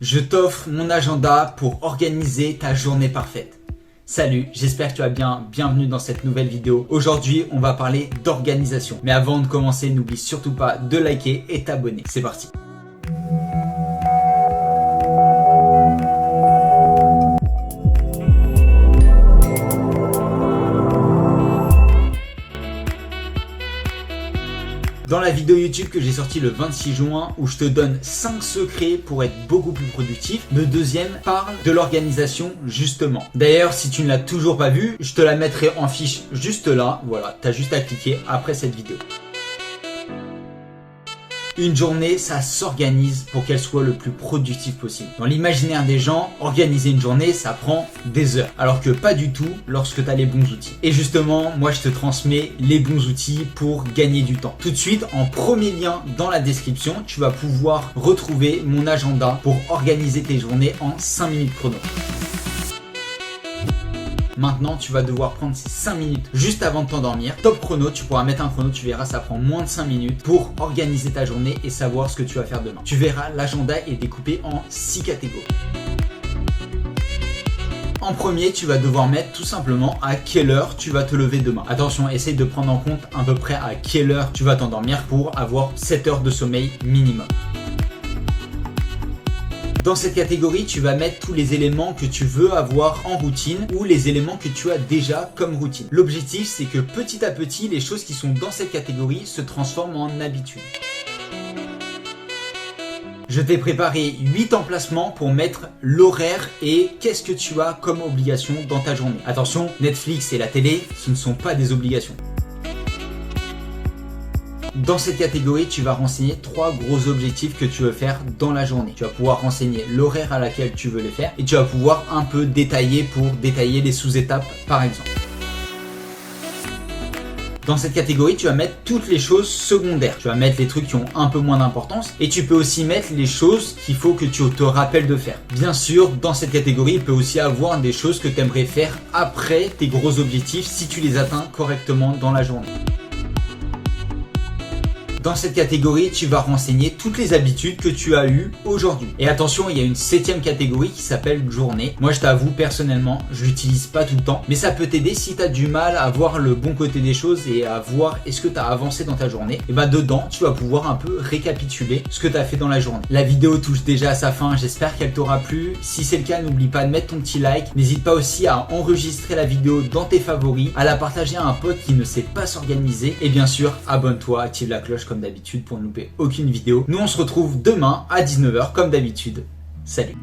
Je t'offre mon agenda pour organiser ta journée parfaite. Salut, j'espère que tu vas bien, bienvenue dans cette nouvelle vidéo. Aujourd'hui, on va parler d'organisation. Mais avant de commencer, n'oublie surtout pas de liker et t'abonner. C'est parti. Dans la vidéo YouTube que j'ai sortie le 26 juin où je te donne 5 secrets pour être beaucoup plus productif, le deuxième parle de l'organisation justement. D'ailleurs, si tu ne l'as toujours pas vu, je te la mettrai en fiche juste là. Voilà, tu as juste à cliquer après cette vidéo. Une journée, ça s'organise pour qu'elle soit le plus productive possible. Dans l'imaginaire des gens, organiser une journée, ça prend des heures. Alors que pas du tout lorsque tu as les bons outils. Et justement, moi je te transmets les bons outils pour gagner du temps. Tout de suite, en premier lien dans la description, tu vas pouvoir retrouver mon agenda pour organiser tes journées en 5 minutes chrono. Maintenant, tu vas devoir prendre ces 5 minutes juste avant de t'endormir. Top chrono, tu pourras mettre un chrono, tu verras, ça prend moins de 5 minutes pour organiser ta journée et savoir ce que tu vas faire demain. Tu verras, l'agenda est découpé en 6 catégories. En premier, tu vas devoir mettre tout simplement à quelle heure tu vas te lever demain. Attention, essaye de prendre en compte à peu près à quelle heure tu vas t'endormir pour avoir 7 heures de sommeil minimum. Dans cette catégorie, tu vas mettre tous les éléments que tu veux avoir en routine ou les éléments que tu as déjà comme routine. L'objectif, c'est que petit à petit, les choses qui sont dans cette catégorie se transforment en habitude. Je t'ai préparé 8 emplacements pour mettre l'horaire et qu'est-ce que tu as comme obligation dans ta journée. Attention, Netflix et la télé, ce ne sont pas des obligations. Dans cette catégorie, tu vas renseigner 3 gros objectifs que tu veux faire dans la journée. Tu vas pouvoir renseigner l'horaire à laquelle tu veux les faire et tu vas pouvoir un peu détailler pour détailler les sous-étapes par exemple. Dans cette catégorie, tu vas mettre toutes les choses secondaires. Tu vas mettre les trucs qui ont un peu moins d'importance et tu peux aussi mettre les choses qu'il faut que tu te rappelles de faire. Bien sûr, dans cette catégorie, il peut aussi avoir des choses que tu aimerais faire après tes gros objectifs si tu les atteins correctement dans la journée. Dans cette catégorie, tu vas renseigner toutes les habitudes que tu as eues aujourd'hui. Et attention, il y a une 7e catégorie qui s'appelle journée. Moi, je t'avoue, personnellement, je l'utilise pas tout le temps. Mais ça peut t'aider si tu as du mal à voir le bon côté des choses et à voir est-ce que tu as avancé dans ta journée. Et bah dedans, tu vas pouvoir un peu récapituler ce que tu as fait dans la journée. La vidéo touche déjà à sa fin. J'espère qu'elle t'aura plu. Si c'est le cas, n'oublie pas de mettre ton petit like. N'hésite pas aussi à enregistrer la vidéo dans tes favoris, à la partager à un pote qui ne sait pas s'organiser. Et bien sûr, abonne-toi, active la cloche comme d'habitude pour ne louper aucune vidéo. Nous on se retrouve demain à 19h comme d'habitude. Salut!